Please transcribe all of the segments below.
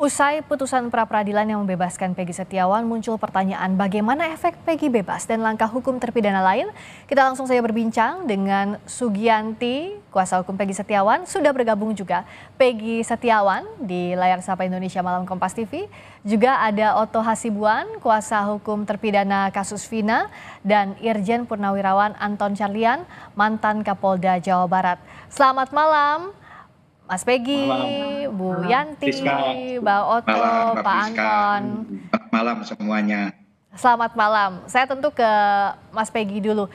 Usai putusan pra-peradilan yang membebaskan Peggy Setiawan, muncul pertanyaan bagaimana efek Peggy bebas dan langkah hukum terpidana lain. Kita langsung saja berbincang dengan Sugianti, kuasa hukum Peggy Setiawan. Sudah bergabung juga Peggy Setiawan di layar Sapa Indonesia Malam Kompas TV. Juga ada Otto Hasibuan, kuasa hukum terpidana kasus Vina, dan Irjen Purnawirawan Anton Carlian, mantan Kapolda Jawa Barat. Selamat malam. Mas Peggy, Bu Yanti, Mbak Otto, malam, Mbak Pak Priska. Anton. Selamat malam semuanya. Selamat malam. Saya tentu ke Mas Peggy dulu.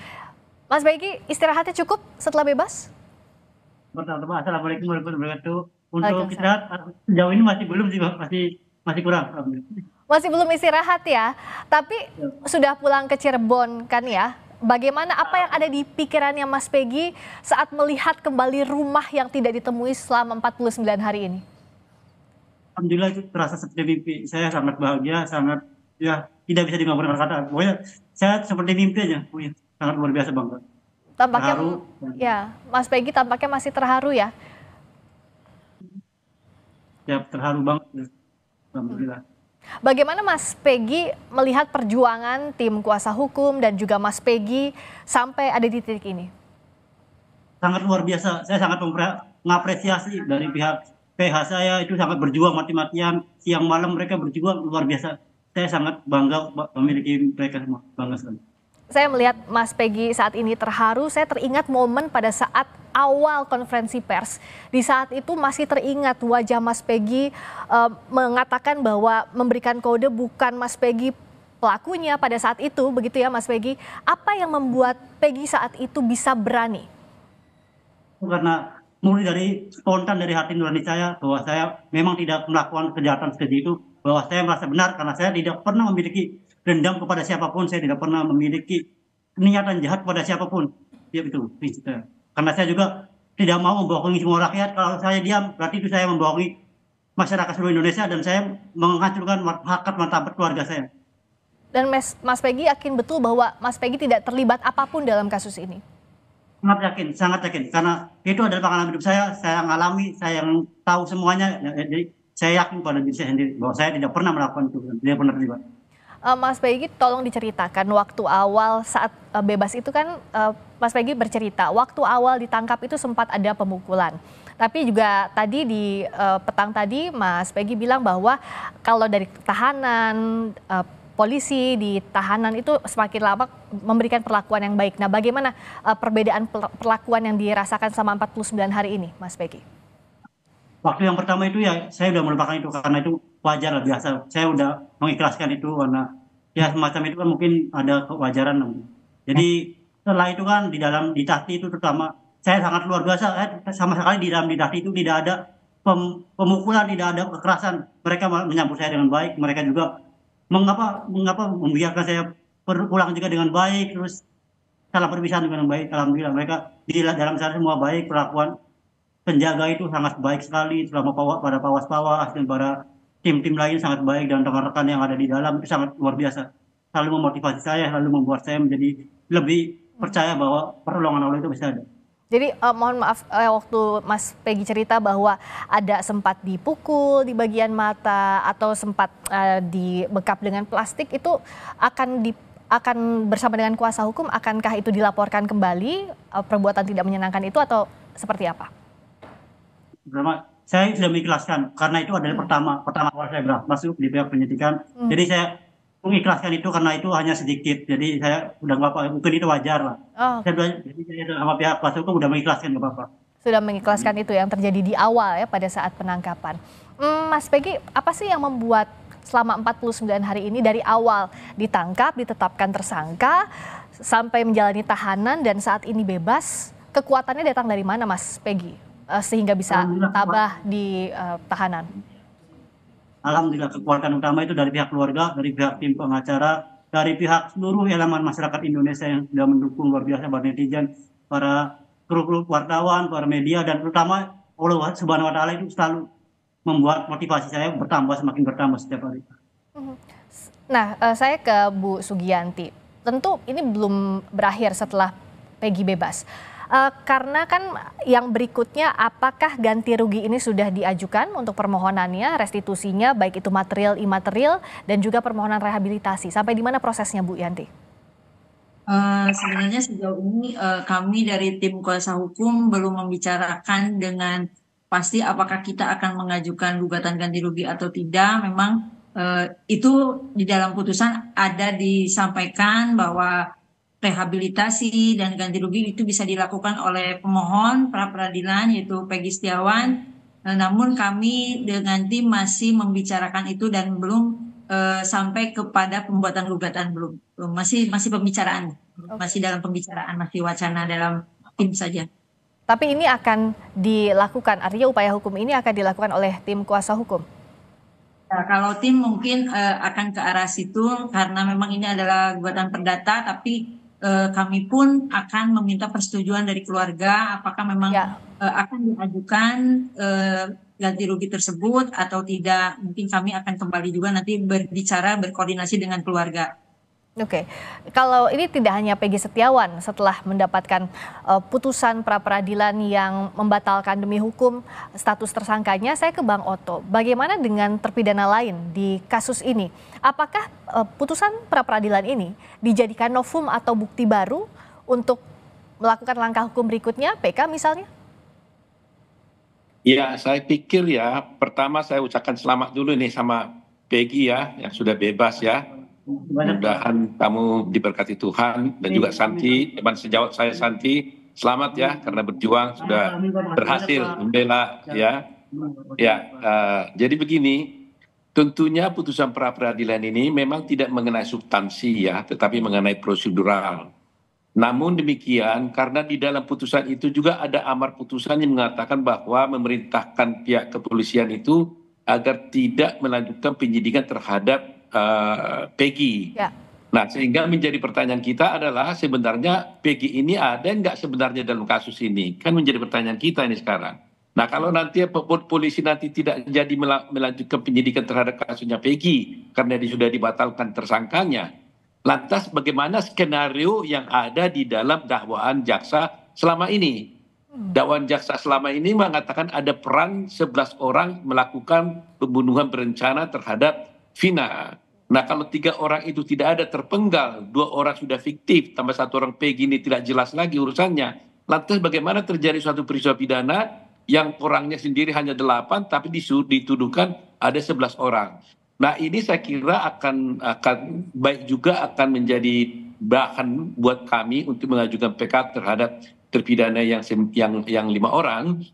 Mas Peggy, istirahatnya cukup setelah bebas? Pertama, Assalamualaikum warahmatullahi wabarakatuh. Untuk istirahat sejauh ini masih belum sih, masih kurang. Masih belum istirahat ya. Tapi sudah pulang ke Cirebon kan ya? Bagaimana apa yang ada di pikirannya Mas Peggy saat melihat kembali rumah yang tidak ditemui selama 49 hari ini? Alhamdulillah itu terasa seperti mimpi. Saya sangat bahagia, sangat tidak bisa digambarkan kata. Pokoknya saya seperti mimpi aja. Pokoknya sangat luar biasa bangga. Tampaknya Terharu. Ya, Mas Peggy tampaknya masih terharu ya. Ya terharu banget. Alhamdulillah. Bagaimana Mas Peggy melihat perjuangan tim kuasa hukum dan juga Mas Peggy sampai ada di titik ini? Sangat luar biasa. Saya sangat mengapresiasi dari pihak PH saya itu sangat berjuang mati-matian. Siang malam mereka berjuang luar biasa. Saya sangat bangga memiliki mereka semua. Bangga sekali. Saya melihat Mas Peggy saat ini terharu. Saya teringat momen pada saat awal konferensi pers. Di saat itu masih teringat wajah Mas Peggy mengatakan bahwa memberikan kode bukan Mas Peggy pelakunya pada saat itu, begitu ya Mas Peggy. Apa yang membuat Peggy saat itu bisa berani? Karena mulai dari spontan dari hati nurani saya bahwa saya memang tidak melakukan kejahatan seperti itu, bahwa saya merasa benar karena saya tidak pernah memiliki dendam kepada siapapun, saya tidak pernah memiliki niatan jahat kepada siapapun. Ya itu prinsip saya. Karena saya juga tidak mau membohongi semua rakyat. Kalau saya diam berarti itu saya membohongi masyarakat seluruh Indonesia dan saya menghancurkan harkat martabat keluarga saya. Dan Mas Peggy yakin betul bahwa Mas Peggy tidak terlibat apapun dalam kasus ini? Sangat yakin, karena itu adalah pengalaman hidup saya ngalami, saya yang tahu semuanya, jadi saya yakin pada diri saya sendiri bahwa saya tidak pernah melakukan itu, tidak pernah terlibat. Mas Peggy tolong diceritakan waktu awal saat bebas itu kan Mas Peggy bercerita waktu awal ditangkap itu sempat ada pemukulan. Tapi juga tadi di petang tadi Mas Peggy bilang bahwa kalau dari tahanan polisi di tahanan itu semakin lama memberikan perlakuan yang baik. Nah, bagaimana perbedaan perlakuan yang dirasakan selama 49 hari ini, Mas Peggy? Waktu yang pertama itu ya saya udah melupakan itu karena itu wajar lah, biasa. Saya udah mengikhlaskan itu karena ya semacam itu kan mungkin ada kewajaran. Jadi setelah itu kan di Tahti itu terutama saya sangat luar biasa. Sama sekali di dalam di Tahti itu tidak ada pemukulan, tidak ada kekerasan. Mereka menyambut saya dengan baik. Mereka juga mengapa membiarkan saya pulang juga dengan baik, terus salah perpisahan dengan baik. Alhamdulillah mereka di dalam sana semua baik, perlakuan penjaga itu sangat baik sekali, selama pada pawas-pawas dan para tim-tim lain sangat baik, dan rekan-rekan yang ada di dalam itu sangat luar biasa. Selalu memotivasi saya, selalu membuat saya menjadi lebih percaya bahwa pertolongan Allah itu bisa ada. Jadi mohon maaf waktu Mas Peggy cerita bahwa ada sempat dipukul di bagian mata atau sempat dibekap dengan plastik, itu akan bersama dengan kuasa hukum, akankah itu dilaporkan kembali perbuatan tidak menyenangkan itu atau seperti apa? Pertama, saya sudah mengikhlaskan karena itu adalah pertama awal saya masuk di pihak penyidikan. Jadi saya mengikhlaskan itu karena itu hanya sedikit. Jadi saya udah nggak apa-apa, mungkin itu wajar lah. Jadi saya sama pihak kuasa hukum udah mengikhlaskan, nggak apa-apa. Sudah mengikhlaskan itu yang terjadi di awal ya pada saat penangkapan. Mas Peggy, apa sih yang membuat selama 49 hari ini dari awal ditangkap, ditetapkan tersangka, sampai menjalani tahanan dan saat ini bebas, kekuatannya datang dari mana Mas Peggy? Sehingga bisa tabah di tahanan. Alhamdulillah kekuatan utama itu dari pihak keluarga, dari pihak tim pengacara, dari pihak seluruh elemen masyarakat Indonesia yang sudah mendukung luar biasa, para netizen, para kru wartawan, para media, dan terutama Allah Subhanahu Wa Taala itu selalu membuat motivasi saya semakin bertambah setiap hari. Nah, saya ke Bu Sugianti. Tentu ini belum berakhir setelah Peggy bebas. Karena kan yang berikutnya, apakah ganti rugi ini sudah diajukan untuk permohonannya, restitusinya, baik itu material, imaterial, dan juga permohonan rehabilitasi. Sampai di mana prosesnya, Bu Yanti? Sebenarnya sejauh ini kami dari tim kuasa hukum belum membicarakan dengan pasti apakah kita akan mengajukan gugatan ganti rugi atau tidak. Memang itu di dalam putusan ada disampaikan bahwa rehabilitasi dan ganti rugi itu bisa dilakukan oleh pemohon pra peradilan yaitu Peggy Setiawan. Namun kami dengan tim masih membicarakan itu dan belum sampai kepada pembuatan gugatan, belum masih pembicaraan, masih dalam pembicaraan, masih wacana dalam tim saja. Tapi ini akan dilakukan, artinya upaya hukum ini akan dilakukan oleh tim kuasa hukum? Nah, kalau tim mungkin akan ke arah situ karena memang ini adalah gugatan perdata, tapi kami pun akan meminta persetujuan dari keluarga apakah memang akan diajukan ganti rugi tersebut atau tidak. Mungkin kami akan kembali juga nanti berkoordinasi dengan keluarga. Oke, kalau ini tidak hanya Peggy Setiawan setelah mendapatkan putusan pra peradilan yang membatalkan demi hukum status tersangkanya, saya ke Bang Oto. Bagaimana dengan terpidana lain di kasus ini? Apakah putusan pra peradilan ini dijadikan novum atau bukti baru untuk melakukan langkah hukum berikutnya, PK misalnya? Ya, saya pikir ya, pertama saya ucapkan selamat dulu nih sama Peggy ya, yang sudah bebas ya. Mudah-mudahan kamu diberkati Tuhan dan juga Santi, teman sejawat saya Santi, selamat ya karena berjuang sudah berhasil membela ya. Jadi begini, tentunya putusan pra peradilan ini memang tidak mengenai substansi ya, tetapi mengenai prosedural. Namun demikian, karena di dalam putusan itu juga ada amar putusan yang mengatakan bahwa memerintahkan pihak kepolisian itu agar tidak melanjutkan penyidikan terhadap Peggy. Ya. Nah, sehingga menjadi pertanyaan kita adalah sebenarnya Peggy ini ada nggak sebenarnya dalam kasus ini? Kan menjadi pertanyaan kita ini sekarang. Nah, kalau nanti polisi nanti tidak jadi melanjutkan penyidikan terhadap kasusnya Peggy karena dia sudah dibatalkan tersangkanya, lantas bagaimana skenario yang ada di dalam dakwaan jaksa selama ini? Dakwaan jaksa selama ini mengatakan ada peran 11 orang melakukan pembunuhan berencana terhadap Vina. Nah, kalau 3 orang itu tidak ada terpenggal, 2 orang sudah fiktif, tambah 1 orang Peggy ini tidak jelas lagi urusannya. Lantas bagaimana terjadi suatu peristiwa pidana yang orangnya sendiri hanya 8, tapi dituduhkan ada 11 orang. Nah, ini saya kira akan baik juga akan menjadi bahan buat kami untuk mengajukan PK terhadap terpidana yang 5 orang.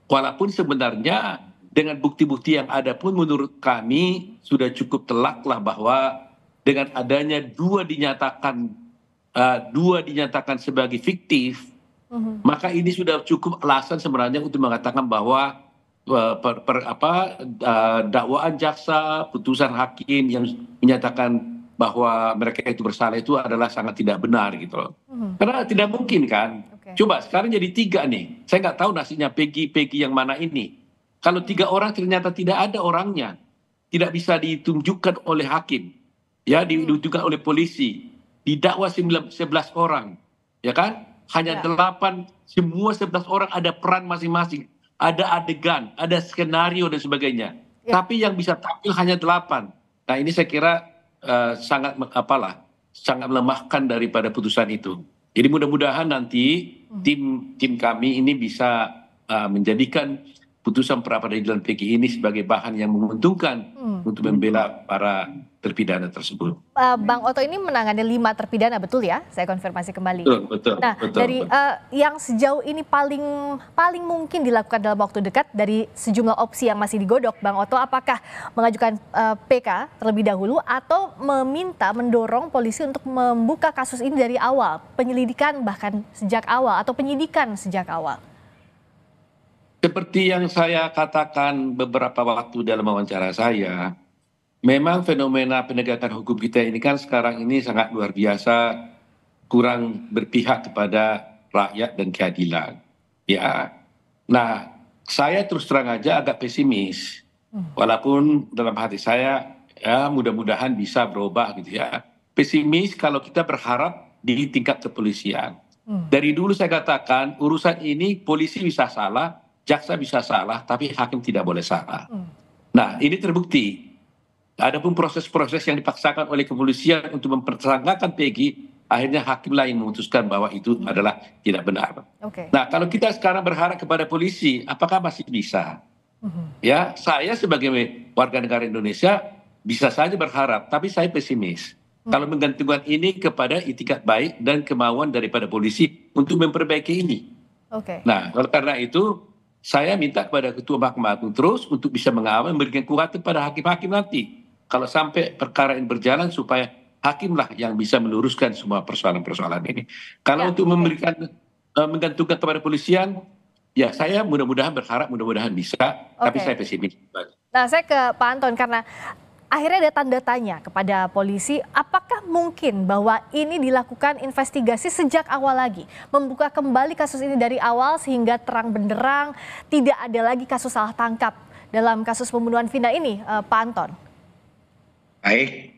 Walaupun sebenarnya dengan bukti-bukti yang ada pun menurut kami sudah cukup telak lah bahwa dengan adanya dua dinyatakan sebagai fiktif, maka ini sudah cukup alasan sebenarnya untuk mengatakan bahwa dakwaan jaksa, putusan hakim yang menyatakan bahwa mereka itu bersalah itu adalah sangat tidak benar gitu loh. Karena tidak mungkin kan. Coba sekarang jadi 3 nih. Saya nggak tahu nasibnya Peggy yang mana ini. Kalau 3 orang ternyata tidak ada orangnya, tidak bisa ditunjukkan oleh hakim, ya ditunjukkan oleh polisi, didakwa 11 orang, ya kan? Hanya 8, semua 11 orang ada peran masing-masing, ada adegan, ada skenario dan sebagainya. Tapi yang bisa tampil hanya 8. Nah, ini saya kira sangat melemahkan daripada putusan itu. Jadi mudah-mudahan nanti tim kami ini bisa menjadikan putusan pra peradilan Peggy ini sebagai bahan yang menguntungkan untuk membela para terpidana tersebut. Bang Oto ini menangani 5 terpidana, betul ya? Saya konfirmasi kembali. Betul. Nah, dari yang sejauh ini paling mungkin dilakukan dalam waktu dekat dari sejumlah opsi yang masih digodok, Bang Oto, apakah mengajukan PK terlebih dahulu atau mendorong polisi untuk membuka kasus ini dari awal, penyelidikan bahkan sejak awal atau penyidikan sejak awal? Seperti yang saya katakan beberapa waktu dalam wawancara saya, memang fenomena penegakan hukum kita ini kan sekarang ini sangat luar biasa, kurang berpihak kepada rakyat dan keadilan. Ya, nah saya terus terang aja agak pesimis, walaupun dalam hati saya ya mudah-mudahan bisa berubah gitu ya. Pesimis kalau kita berharap di tingkat kepolisian. Dari dulu saya katakan urusan ini polisi bisa salah, jaksa bisa salah, tapi hakim tidak boleh salah. Nah, ini terbukti. Adapun proses-proses yang dipaksakan oleh kepolisian untuk mempersangkakan Peggy, akhirnya hakimlah yang memutuskan bahwa itu adalah tidak benar. Nah, kalau kita sekarang berharap kepada polisi, apakah masih bisa? Ya, saya sebagai warga negara Indonesia bisa saja berharap, tapi saya pesimis. Kalau menggantungkan ini kepada itikat baik dan kemauan daripada polisi untuk memperbaiki ini. Nah, oleh karena itu, saya minta kepada Ketua Mahkamah Agung terus untuk bisa mengawal, memberikan kekuatan pada hakim-hakim nanti. Kalau sampai perkara ini berjalan supaya hakimlah yang bisa meluruskan semua persoalan-persoalan ini. Kalau untuk memberikan menggantungkan kepada polisian, ya saya mudah-mudahan berharap mudah-mudahan bisa, tapi saya pesimis. Nah, saya ke Pak Anton karena akhirnya ada tanda tanya kepada polisi, apakah mungkin bahwa ini dilakukan investigasi sejak awal lagi, membuka kembali kasus ini dari awal sehingga terang benderang, tidak ada lagi kasus salah tangkap dalam kasus pembunuhan Vina ini, Pak Anton? Baik,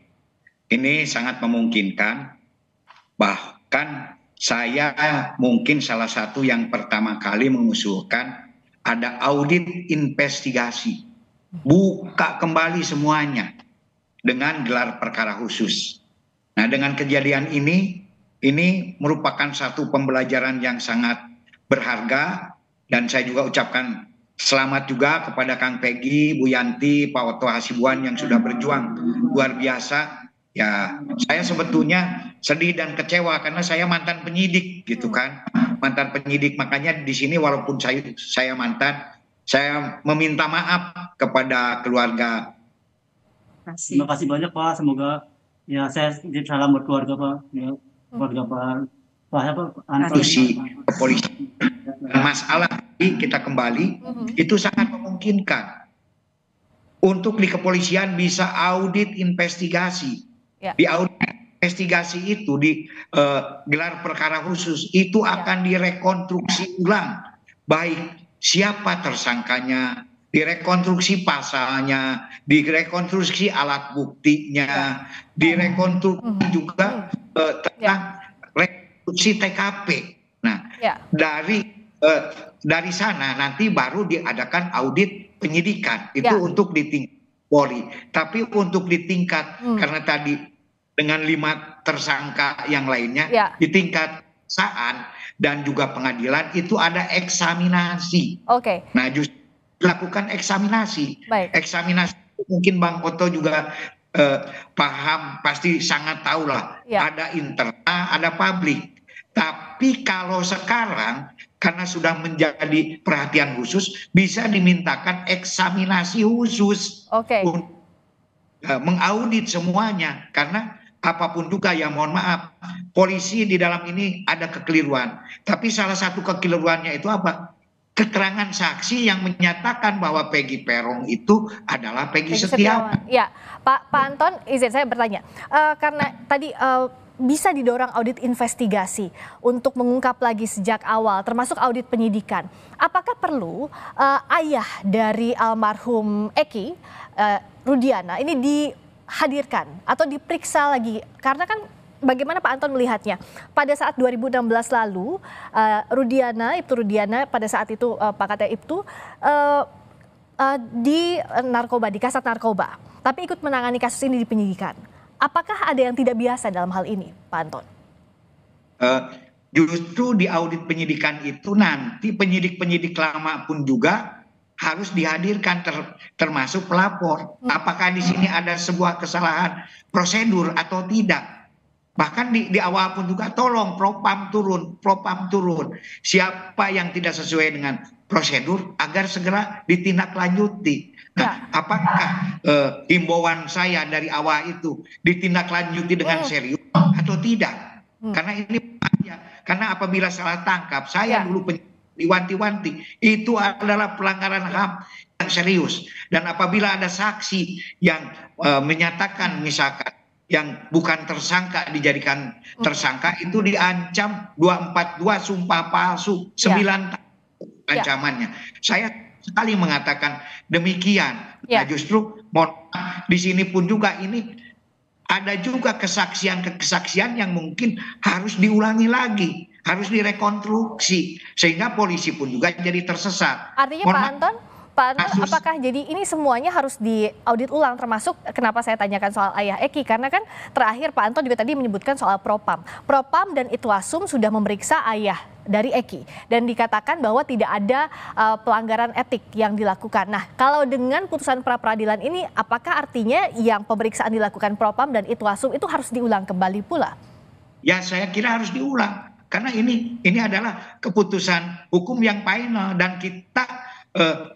ini sangat memungkinkan, bahkan saya mungkin salah satu yang pertama kali mengusulkan ada audit investigasi. Buka kembali semuanya dengan gelar perkara khusus. Nah, dengan kejadian ini merupakan satu pembelajaran yang sangat berharga, dan saya juga ucapkan selamat juga kepada Kang Peggy, Bu Yanti, Pak Oto Hasibuan yang sudah berjuang luar biasa. Ya, saya sebetulnya sedih dan kecewa karena saya mantan penyidik gitu kan, mantan penyidik, makanya di sini walaupun saya mantan, saya meminta maaf kepada keluarga. Terima kasih banyak Pak. Semoga ya saya salam buat keluarga Pak. Ya, keluarga Pak Anton. Polisi. Masalah ini kita kembali itu sangat memungkinkan untuk di kepolisian bisa audit investigasi. Di audit investigasi itu di gelar perkara khusus itu akan direkonstruksi ulang, baik siapa tersangkanya, direkonstruksi pasalnya, direkonstruksi alat buktinya, direkonstruksi juga tentang rekonstruksi TKP. Nah, dari sana nanti baru diadakan audit penyidikan itu untuk di tingkat Polri. Tapi untuk di tingkat karena tadi dengan 5 tersangka yang lainnya di tingkat kejaksaan dan juga pengadilan itu ada eksaminasi. Nah, justru lakukan eksaminasi. Eksaminasi mungkin Bang Oto juga paham, pasti sangat tahu lah. Ada internal, ada publik. Tapi kalau sekarang karena sudah menjadi perhatian khusus, bisa dimintakan eksaminasi khusus untuk mengaudit semuanya. Karena apapun juga ya mohon maaf, polisi di dalam ini ada kekeliruan. Tapi salah satu kekeliruannya itu apa? Keterangan saksi yang menyatakan bahwa Peggy Peron itu adalah Peggy Setiawan. Ya, Pak Anton, izin saya bertanya. Karena tadi bisa didorong audit investigasi untuk mengungkap lagi sejak awal, termasuk audit penyidikan. Apakah perlu ayah dari almarhum Eki, Rudiana, ini dihadirkan atau diperiksa lagi? Karena kan bagaimana Pak Anton melihatnya? Pada saat 2016 lalu, Ibtu Rudiana pada saat itu Pak Kata Ibtu di narkoba, di Kasat Narkoba, tapi ikut menangani kasus ini di penyidikan. Apakah ada yang tidak biasa dalam hal ini, Pak Anton? Justru di audit penyidikan itu nanti penyidik-penyidik lama pun juga harus dihadirkan, termasuk pelapor. Apakah di sini ada sebuah kesalahan prosedur atau tidak? Bahkan di awal pun juga tolong propam turun. Siapa yang tidak sesuai dengan prosedur agar segera ditindaklanjuti. Nah, apakah himbauan saya dari awal itu ditindaklanjuti dengan serius atau tidak? Karena ini bahaya. Karena apabila salah tangkap, saya dulu diwanti-wanti, itu adalah pelanggaran HAM yang serius. Dan apabila ada saksi yang menyatakan misalkan yang bukan tersangka dijadikan tersangka, itu diancam 242 sumpah palsu 9 tahun ancamannya. Saya sekali mengatakan demikian. Nah, justru di sini pun juga ini ada juga kesaksian yang mungkin harus diulangi lagi. harus direkonstruksi sehingga polisi pun juga jadi tersesat. Artinya Mohon Pak maaf, Anton, Pak Anton, kasus apakah jadi ini semuanya harus diaudit ulang, termasuk kenapa saya tanyakan soal ayah Eki, karena kan terakhir Pak Anton juga tadi menyebutkan soal Propam. Propam dan Itwasum sudah memeriksa ayah dari Eki dan dikatakan bahwa tidak ada pelanggaran etik yang dilakukan. Nah, kalau dengan putusan pra peradilan ini, apakah artinya yang pemeriksaan dilakukan Propam dan Itwasum itu harus diulang kembali pula? ya saya kira harus diulang karena ini adalah keputusan hukum yang final dan kita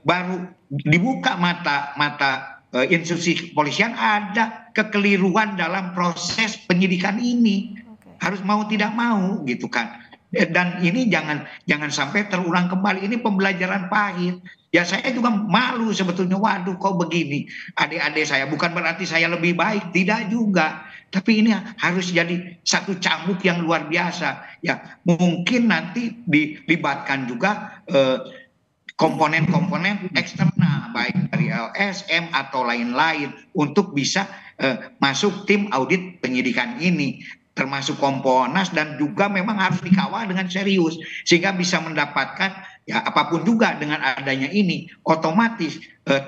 baru dibuka mata institusi kepolisian ada kekeliruan dalam proses penyidikan ini. Harus mau tidak mau gitu kan. Dan ini jangan sampai terulang kembali. Ini pembelajaran pahit. Ya saya juga malu sebetulnya. Waduh kok begini adik-adik saya. Bukan berarti saya lebih baik. Tidak juga. Tapi ini harus jadi satu cambuk yang luar biasa. Ya mungkin nanti dilibatkan juga komponen-komponen eksternal. Baik dari LSM atau lain-lain. Untuk bisa masuk tim audit penyidikan ini. Termasuk Kompolnas dan juga memang harus dikawal dengan serius sehingga bisa mendapatkan ya apapun juga dengan adanya ini otomatis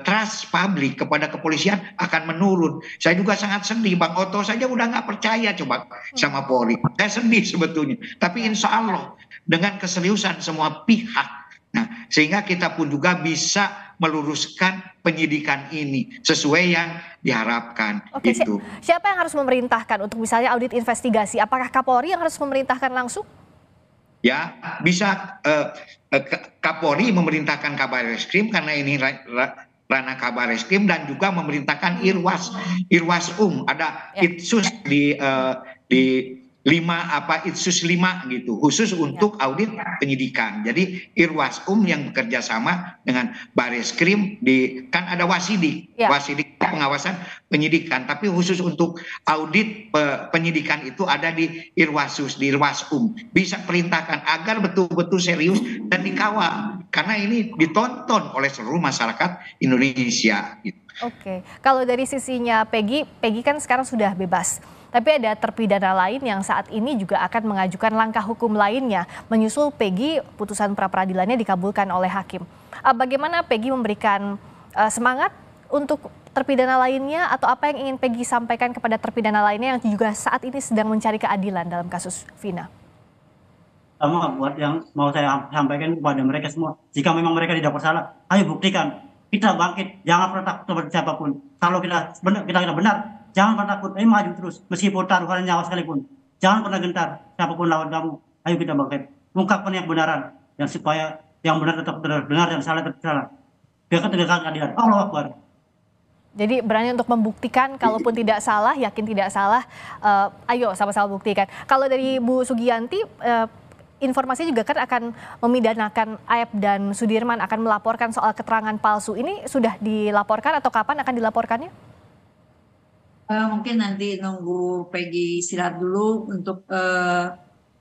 trust publik kepada kepolisian akan menurun. Saya juga sangat sedih, Bang Oto saja udah nggak percaya coba sama Polri. Saya sedih sebetulnya, tapi insya Allah dengan keseriusan semua pihak, nah sehingga kita pun juga bisa meluruskan penyidikan ini sesuai yang diharapkan. Oke, gitu. siapa yang harus memerintahkan untuk misalnya audit investigasi? Apakah Kapolri yang harus memerintahkan langsung? Ya bisa Kapolri memerintahkan Kabareskrim karena ini ranah Kabareskrim dan juga memerintahkan Irwasum ada Itsus di 5 Itsus 5 gitu khusus untuk audit penyidikan. Jadi Irwasum yang bekerja sama dengan Bareskrim kan ada Wasidik pengawasan penyidikan, tapi khusus untuk audit penyidikan itu ada di Irwasum. Bisa perintahkan agar betul-betul serius dan dikawal karena ini ditonton oleh seluruh masyarakat Indonesia gitu. Oke, kalau dari sisinya Peggy kan sekarang sudah bebas. Tapi ada terpidana lain yang saat ini juga akan mengajukan langkah hukum lainnya menyusul Peggy putusan pra peradilannya dikabulkan oleh hakim. Bagaimana Peggy memberikan semangat untuk terpidana lainnya atau apa yang ingin Peggy sampaikan kepada terpidana lainnya yang juga saat ini sedang mencari keadilan dalam kasus Vina? Sama buat yang mau saya sampaikan kepada mereka semua, jika memang mereka tidak bersalah, ayo buktikan, kita bangkit, jangan pernah takut kepada siapapun. Kalau kita benar, jangan pernah takut, ayo maju terus, meskipun taruhan nyawa sekalipun. Jangan pernah gentar, siapapun lawan kamu, ayo kita bangkit. Ungkapkan yang kebenaran, dan supaya yang benar tetap benar, yang salah tetap salah. Biarkan tegakkan keadilan. Allahu Akbar. Jadi berani untuk membuktikan, kalaupun tidak salah, yakin tidak salah, ayo sama-sama buktikan. Kalau dari Bu Sugianti, informasi juga kan akan memidanakan Aep dan Sudirman, akan melaporkan soal keterangan palsu. Ini sudah dilaporkan atau kapan akan dilaporkannya? Mungkin nanti nunggu Peggy istirahat dulu untuk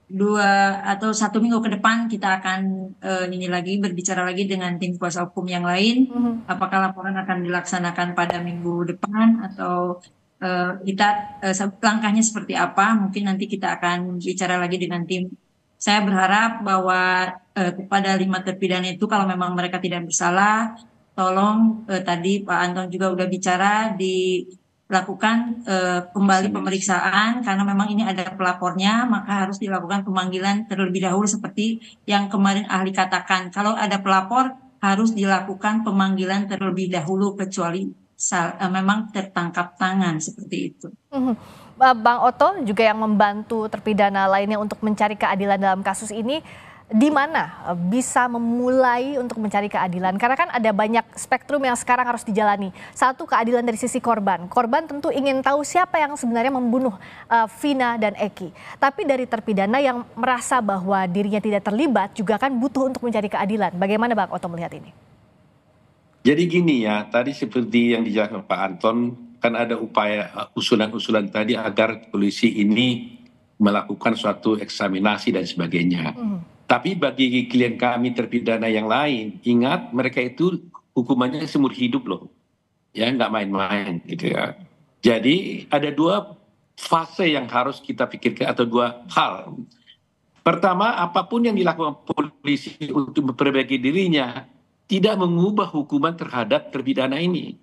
2 atau 1 minggu ke depan kita akan berbicara lagi dengan tim kuasa hukum yang lain. Apakah laporan akan dilaksanakan pada minggu depan atau kita langkahnya seperti apa? Mungkin nanti kita akan bicara lagi dengan tim. Saya berharap bahwa kepada 5 terpidana itu kalau memang mereka tidak bersalah, tolong tadi Pak Anton juga udah bicara dilakukan kembali pemeriksaan karena memang ini ada pelapornya, maka harus dilakukan pemanggilan terlebih dahulu seperti yang kemarin ahli katakan. Kalau ada pelapor harus dilakukan pemanggilan terlebih dahulu kecuali memang tertangkap tangan seperti itu. Bang Oto juga yang membantu terpidana lainnya untuk mencari keadilan dalam kasus ini, di mana bisa memulai untuk mencari keadilan? Karena kan ada banyak spektrum yang sekarang harus dijalani. Satu, keadilan dari sisi korban. Korban tentu ingin tahu siapa yang sebenarnya membunuh Vina dan Eki. Tapi dari terpidana yang merasa bahwa dirinya tidak terlibat juga kan butuh untuk mencari keadilan. Bagaimana Bang Oto melihat ini? Jadi gini ya, tadi seperti yang dijelaskan Pak Anton, kan ada upaya usulan-usulan tadi agar polisi ini melakukan suatu eksaminasi dan sebagainya. Tapi bagi klien kami terpidana yang lain, ingat mereka itu hukumannya seumur hidup loh. Ya, nggak main-main gitu ya. Jadi ada 2 fase yang harus kita pikirkan atau 2 hal. Pertama, apapun yang dilakukan polisi untuk memperbaiki dirinya tidak mengubah hukuman terhadap terpidana ini.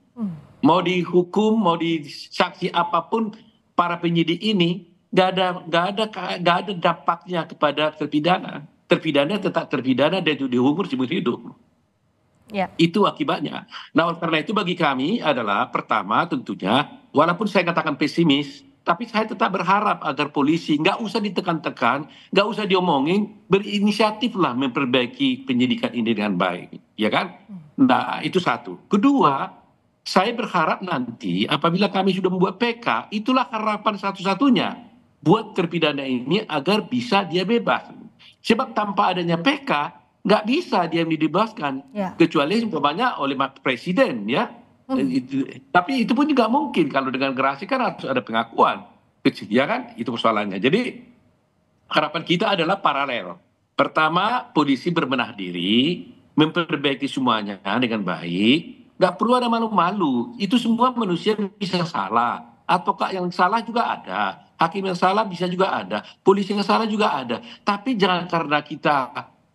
Mau dihukum, mau disaksi apapun para penyidik ini nggak ada dampaknya kepada terpidana. Terpidana tetap terpidana dan itu dihukum seumur hidup. Ya. Itu akibatnya. Nah, oleh karena itu bagi kami adalah pertama tentunya, walaupun saya katakan pesimis, tapi saya tetap berharap agar polisi nggak usah ditekan-tekan, nggak usah diomongin, berinisiatiflah memperbaiki penyidikan ini dengan baik, ya kan? Nah, itu satu. Kedua, saya berharap nanti apabila kami sudah membuat PK, itulah harapan satu-satunya buat terpidana ini agar bisa dia bebas. Sebab tanpa adanya PK, nggak bisa dia dibebaskan, kecuali umpamanya oleh presiden, ya. Tapi itu pun juga mungkin kalau dengan gerasi kan harus ada pengakuan, ya kan? Itu persoalannya. Jadi harapan kita adalah paralel. Pertama, polisi berbenah diri, memperbaiki semuanya dengan baik. Nggak perlu ada malu-malu. Itu semua manusia bisa salah. Advokat yang salah juga ada. Hakim yang salah bisa juga ada. Polisi yang salah juga ada. Tapi jangan karena kita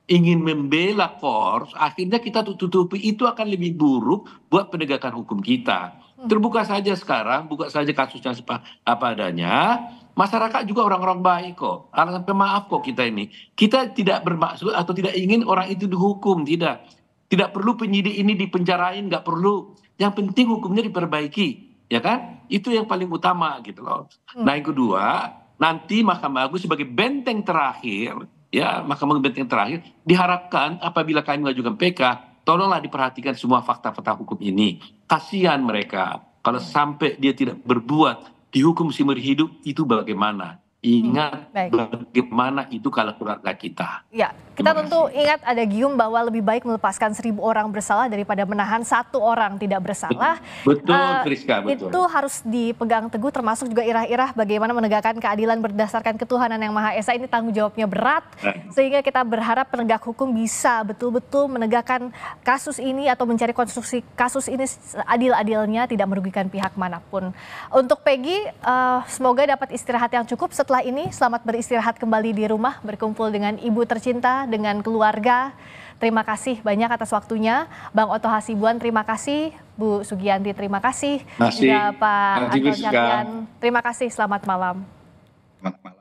ingin membela Kors, akhirnya kita tutupi, itu akan lebih buruk buat penegakan hukum kita. Terbuka saja sekarang, buka saja kasusnya apa adanya. Masyarakat juga orang-orang baik kok. Alasan pemaaf kok kita ini. Kita tidak bermaksud atau tidak ingin orang itu dihukum, tidak. Tidak perlu penyidik ini dipenjarain, nggak perlu. Yang penting hukumnya diperbaiki, ya kan? Itu yang paling utama gitu loh. Nah, yang kedua, nanti Mahkamah Agung sebagai benteng terakhir, ya, Mahkamah Agung benteng terakhir, diharapkan apabila kami mengajukan PK, tolonglah diperhatikan semua fakta-fakta hukum ini. Kasihan mereka kalau sampai dia tidak berbuat, dihukum seumur hidup, itu bagaimana? Ingat bagaimana itu kalau keluarga kita. Ya, kita tentu ingat ada gium bahwa lebih baik melepaskan 1.000 orang bersalah daripada menahan 1 orang tidak bersalah. Betul, Friska, betul. Itu harus dipegang teguh, termasuk juga irah-irah bagaimana menegakkan keadilan berdasarkan ketuhanan yang Maha Esa. Ini tanggung jawabnya berat, sehingga kita berharap penegak hukum bisa betul-betul menegakkan kasus ini atau mencari konstruksi kasus ini adil-adilnya, tidak merugikan pihak manapun. Untuk Peggy, semoga dapat istirahat yang cukup. Setelah ini, selamat beristirahat kembali di rumah, berkumpul dengan ibu tercinta, dengan keluarga. Terima kasih banyak atas waktunya. Bang Oto Hasibuan, terima kasih. Bu Sugianti, terima kasih. Juga Pak Anton Carlyan, terima kasih. Selamat malam. Selamat malam.